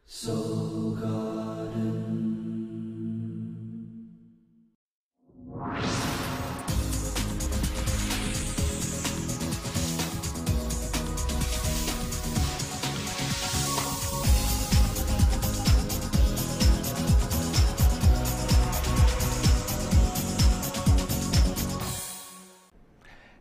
Soul Garden.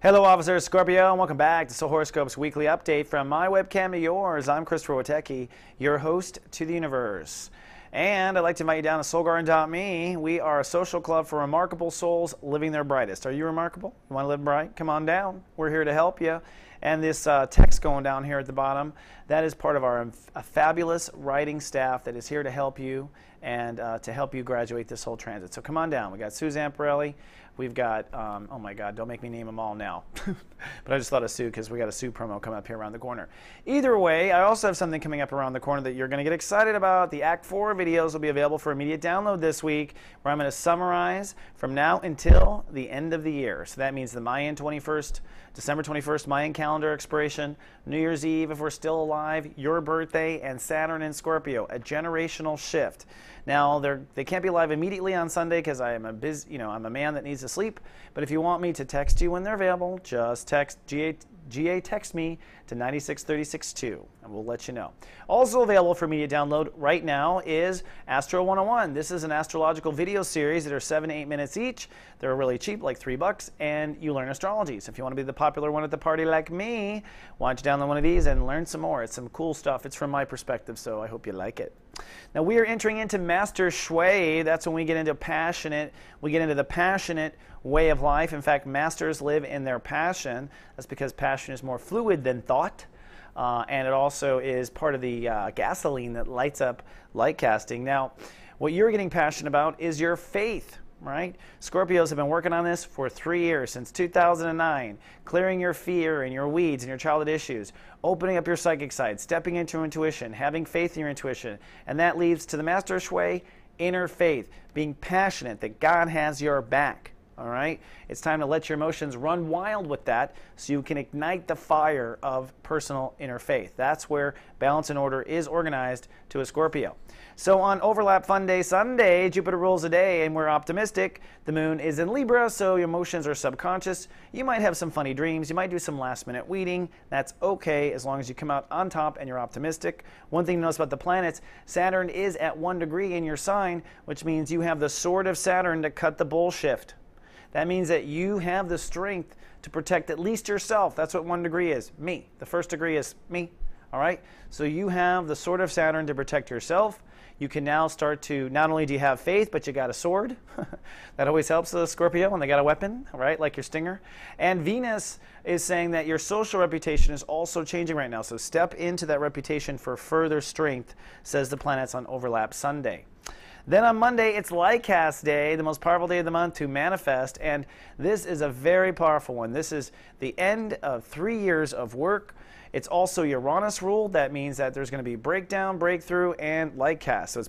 Hello officers, Scorpio, and welcome back to Soul Horoscopes Weekly Update from my webcam to yours. I'm Christopher Witecki, your host to the universe. And I'd like to invite you down to soulgarden.me. We are a social club for remarkable souls living their brightest. Are you remarkable? You want to live bright? Come on down. We're here to help you. And this text going down here at the bottom, that is part of our fabulous writing staff that is here to help you and to help you graduate this whole transit. So come on down. We got Suzanne Pirelli. We've got, oh my God, don't make me name them all now. But I just thought of Sue because we got a Sue promo coming up here around the corner. Either way, I also have something coming up around the corner that you're going to get excited about. The Act 4 videos will be available for immediate download this week, where I'm going to summarize from now until the end of the year. So that means the Mayan 21st, December 21st Mayan calendar expiration, New Year's Eve if we're still alive, your birthday, and Saturn in Scorpio, a generational shift. Now, they can't be live immediately on Sunday because I am I'm a man that needs to sleep. But if you want me to text you when they're available, just text GA text me to 96362 and we'll let you know. Also available for immediate download right now is Astro 101. This is an astrological video series that are 7 to 8 minutes each. They're really cheap, like $3, and you learn astrology. So if you want to be the popular one at the party like me, why don't you download one of these and learn some more? It's some cool stuff. It's from my perspective, so I hope you like it. Now we are entering into Master Shui. That's when we get into the passionate way of life. In fact, masters live in their passion. That's because passion is more fluid than thought. And it also is part of the gasoline that lights up light casting. Now, what you're getting passionate about is your faith, right? Scorpios have been working on this for 3 years, since 2009, clearing your fear and your weeds and your childhood issues, opening up your psychic side, stepping into your intuition, having faith in your intuition. And that leads to the Master Shui, inner faith, being passionate that God has your back. All right? It's time to let your emotions run wild with that so you can ignite the fire of personal inner faith. That's where balance and order is organized to a Scorpio. So on Overlap Fun Day Sunday, Jupiter rules the day and we're optimistic. The moon is in Libra, so your emotions are subconscious. You might have some funny dreams. You might do some last-minute weeding. That's okay as long as you come out on top and you're optimistic. One thing to notice about the planets, Saturn is at 1 degree in your sign, which means you have the sword of Saturn to cut the bullshit. That means that you have the strength to protect at least yourself. That's what 1 degree is, me. The first degree is me, all right? So you have the sword of Saturn to protect yourself. You can now start to, not only do you have faith, but you got a sword. That always helps the Scorpio when they got a weapon, right? Like your stinger. And Venus is saying that your social reputation is also changing right now. So step into that reputation for further strength, says the planets on Overlap Sunday. Then on Monday, it's Lightcast Day, the most powerful day of the month to manifest, and this is a very powerful one. This is the end of 3 years of work. It's also Uranus rule. That means that there's going to be breakdown, breakthrough, and Lightcast. So it's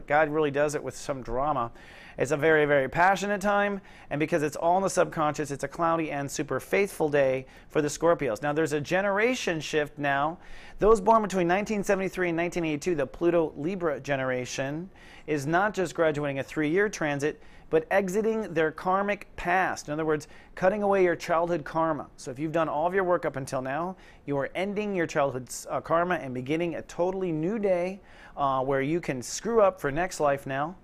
God really does it with some drama. It's a very, very passionate time, and because it's all in the subconscious, it's a cloudy and super faithful day for the Scorpios. Now, there's a generation shift now. Those born between 1973 and 1982, the Pluto-Libra generation, is not just graduating a 3-year transit, but exiting their karmic past. In other words, cutting away your childhood karma. So if you've done all of your work up until now, you are ending your childhood karma and beginning a totally new day where you can screw up for next life now.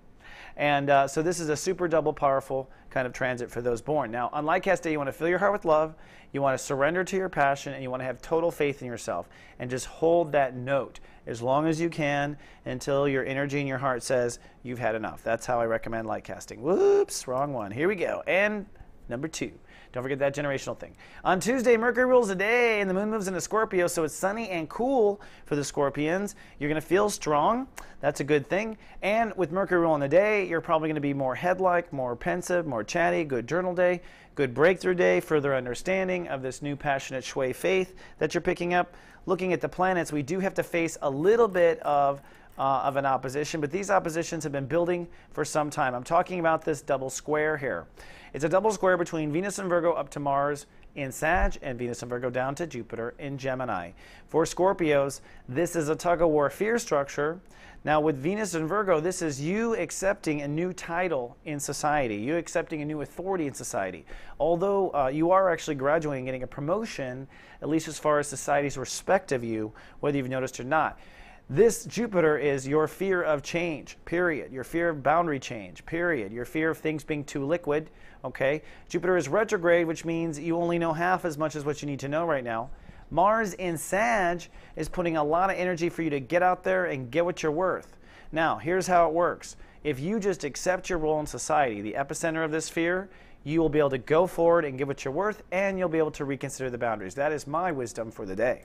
And so this is a super double powerful kind of transit for those born. Now, on Lightcast Day, you want to fill your heart with love, you want to surrender to your passion, and you want to have total faith in yourself. And just hold that note as long as you can until your energy in your heart says you've had enough. That's how I recommend Lightcasting. Whoops, wrong one. Here we go. And number 2. Don't forget that generational thing. On Tuesday, Mercury rules the day, and the moon moves into Scorpio, so it's sunny and cool for the Scorpions. You're going to feel strong. That's a good thing. And with Mercury ruling the day, you're probably going to be more head-like, more pensive, more chatty. Good journal day, good breakthrough day, further understanding of this new passionate Shui faith that you're picking up. Looking at the planets, we do have to face a little bit of an opposition, but these oppositions have been building for some time. I'm talking about this double square here. It's a double square between Venus and Virgo up to Mars in Sag and Venus in Virgo down to Jupiter in Gemini. For Scorpios, this is a tug-of-war fear structure. Now with Venus in Virgo, this is you accepting a new title in society, you accepting a new authority in society. Although you are actually graduating, getting a promotion, at least as far as society's respect of you, whether you've noticed or not. This Jupiter is your fear of change, period. Your fear of boundary change, period. Your fear of things being too liquid, okay? Jupiter is retrograde, which means you only know half as much as what you need to know right now. Mars in Sag is putting a lot of energy for you to get out there and get what you're worth. Now, here's how it works. If you just accept your role in society, the epicenter of this fear, you will be able to go forward and get what you're worth, and you'll be able to reconsider the boundaries. That is my wisdom for the day.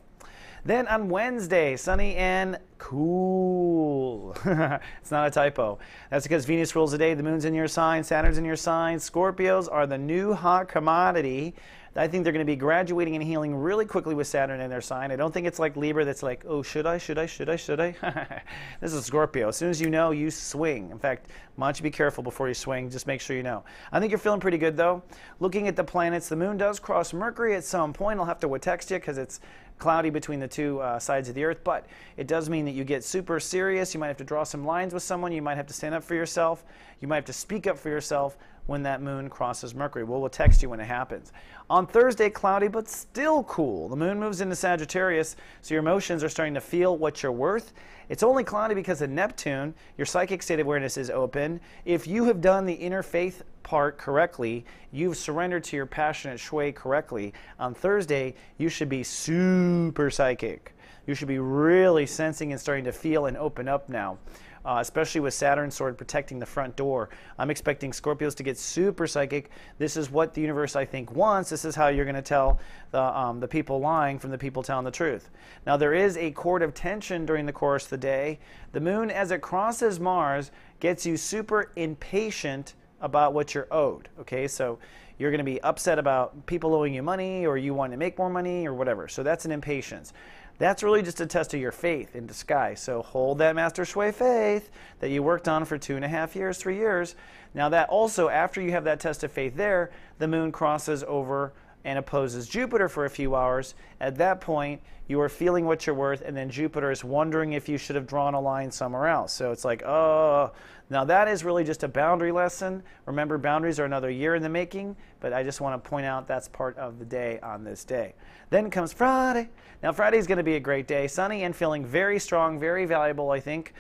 Then on Wednesday, sunny and cool. It's not a typo. That's because Venus rules the day. The moon's in your sign. Saturn's in your sign. Scorpios are the new hot commodity. I think they're going to be graduating and healing really quickly with Saturn in their sign. I don't think it's like Libra that's like, oh, should I? This is Scorpio. As soon as you know, you swing. In fact, why don't you be careful before you swing? Just make sure you know. I think you're feeling pretty good, though. Looking at the planets, the moon does cross Mercury at some point. I'll have to Witecki you because it's cloudy between the two sides of the earth, but it does mean that you get super serious. You might have to draw some lines with someone. You might have to stand up for yourself. You might have to speak up for yourself when that moon crosses Mercury. We'll text you when it happens. On Thursday, cloudy but still cool. The moon moves into Sagittarius, so your emotions are starting to feel what you're worth. It's only cloudy because of Neptune. Your psychic state of awareness is open. If you have done the interfaith part correctly, you've surrendered to your passionate shui correctly, on Thursday, you should be super psychic. You should be really sensing and starting to feel and open up now. Especially with Saturn sort of protecting the front door. I'm expecting Scorpios to get super psychic. This is what the universe, I think, wants. This is how you're going to tell the people lying from the people telling the truth. Now, there is a chord of tension during the course of the day. The moon, as it crosses Mars, gets you super impatient about what you're owed. Okay, so you're going to be upset about people owing you money, or you want to make more money, or whatever. So that's an impatience. That's really just a test of your faith in disguise. So hold that master shui faith that you worked on for 2.5 years, 3 years. Now that also, after you have that test of faith there, the moon crosses over and opposes Jupiter for a few hours. At that point, you are feeling what you're worth, and then Jupiter is wondering if you should have drawn a line somewhere else. So it's like, oh, now that is really just a boundary lesson. Remember, boundaries are another year in the making, but I just want to point out that's part of the day on this day. Then comes Friday. Now Friday is going to be a great day, sunny and feeling very strong, very valuable, I think.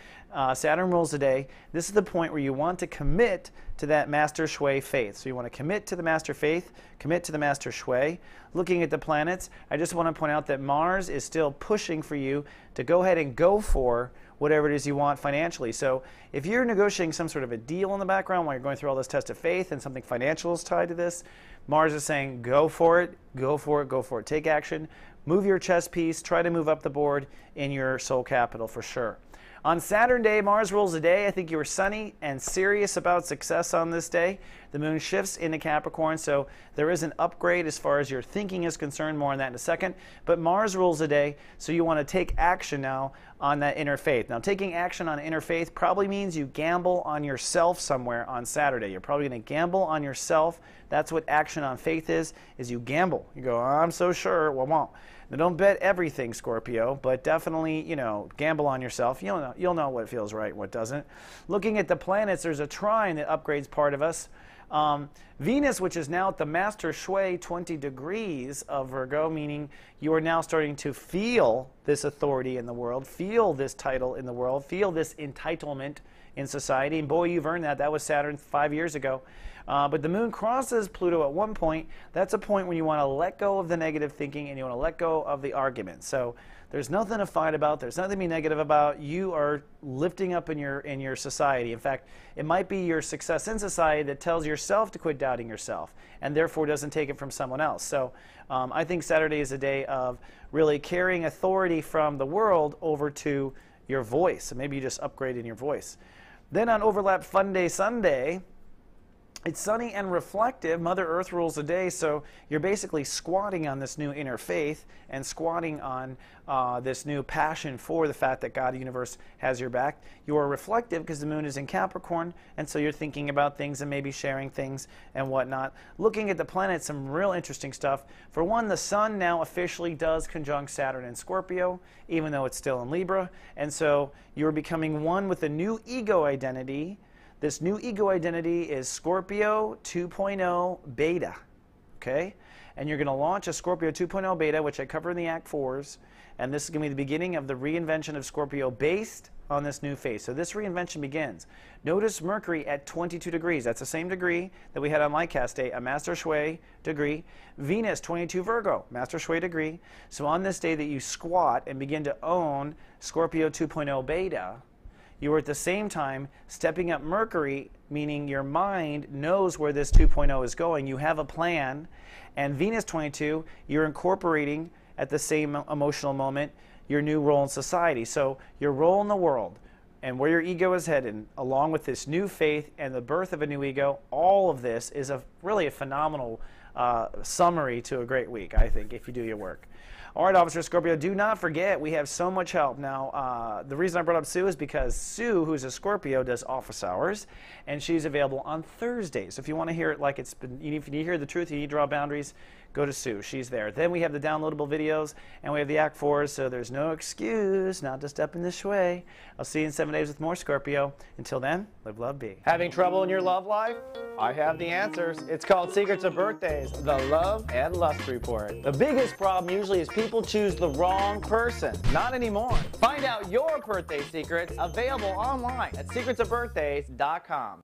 Saturn rules the day. This is the point where you want to commit to that master shui faith. So you want to commit to the master faith, commit to the master shui. Looking at the planets, I just want to point out that Mars is still pushing for you to go ahead and go for whatever it is you want financially. So if you're negotiating some sort of a deal in the background while you're going through all this test of faith and something financial is tied to this, Mars is saying go for it, go for it, go for it. Take action, move your chess piece, try to move up the board in your soul capital for sure. On Saturn day, Mars rules the day. I think you were sunny and serious about success on this day. The moon shifts into Capricorn, so there is an upgrade as far as your thinking is concerned. More on that in a second. But Mars rules the day, so you want to take action now on that inner faith. Now, taking action on inner faith probably means you gamble on yourself somewhere on Saturday. You're probably going to gamble on yourself. That's what action on faith is you gamble. You go, I'm so sure, well, won't. Now, don't bet everything, Scorpio, but definitely, gamble on yourself. You'll know what feels right and what doesn't. Looking at the planets, there's a trine that upgrades part of us. Venus, which is now at the master shui 20 degrees of Virgo, meaning you are now starting to feel this authority in the world, feel this title in the world, feel this entitlement in society. And boy, you've earned that. That was Saturn 5 years ago. But the moon crosses Pluto at one point. That's a point when you want to let go of the negative thinking and you want to let go of the argument. So there's nothing to fight about. There's nothing to be negative about. You are lifting up in your society. In fact, it might be your success in society that tells yourself to quit doubting yourself and therefore doesn't take it from someone else. So I think Saturday is a day of really carrying authority from the world over to your voice. And maybe you just upgraded your voice. Then on Overlap Fun Day Sunday, It's sunny and reflective. Mother Earth rules the day, so you're basically squatting on this new inner faith and squatting on this new passion for the fact that God, the universe, has your back. You are reflective because the moon is in Capricorn, and so you're thinking about things and maybe sharing things and whatnot. Looking at the planets, some real interesting stuff. For one, the sun now officially does conjunct Saturn in Scorpio, even though it's still in Libra, and so you're becoming one with a new ego identity. This new ego identity is Scorpio 2.0 beta, okay? And you're going to launch a Scorpio 2.0 beta, which I cover in the Act 4s, and this is going to be the beginning of the reinvention of Scorpio based on this new phase. So this reinvention begins. Notice Mercury at 22 degrees. That's the same degree that we had on Lightcast Day, a Master Shui degree. Venus, 22 Virgo, Master Shui degree. So on this day that you squat and begin to own Scorpio 2.0 beta, you are at the same time stepping up Mercury, meaning your mind knows where this 2.0 is going. You have a plan. And Venus 22, you're incorporating at the same emotional moment your new role in society. So your role in the world and where your ego is headed, along with this new faith and the birth of a new ego, all of this is really a phenomenal summary to a great week, I think, if you do your work. All right, Officer Scorpio, do not forget we have so much help. Now, the reason I brought up Sue is because Sue, who's a Scorpio, does office hours, and she's available on Thursdays. So if you want to hear it like it's been, if you need to hear the truth, you need to draw boundaries, go to Sue. She's there. Then we have the downloadable videos, and we have the Act 4s, so there's no excuse not to step in this way. I'll see you in 7 days with more Scorpio. Until then, live, love, be. Having trouble in your love life? I have the answers. It's called Secrets of Birthdays, the Love and Lust Report. The biggest problem usually is people choose the wrong person. Not anymore. Find out your birthday secrets available online at secretsofbirthdays.com.